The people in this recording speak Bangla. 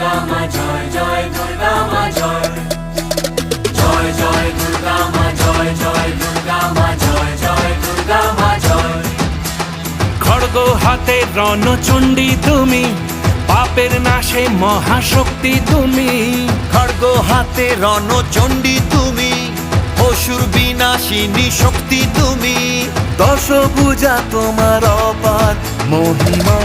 দুর্গা মা জয়, জয় দুর্গা মা জয়, জয় জয় দুর্গা মা জয়, জয় দুর্গা মা জয়, জয় দুর্গা মা জয়। খড়গ হাতে রণচণ্ডী তুমি, পাপের নাশে মহাশক্তি তুমি। খড়গ হাতে রণচণ্ডী তুমি, অসুর বিনাশিনী শক্তি তুমি। দশভুজা তোমার অপার মহিমা।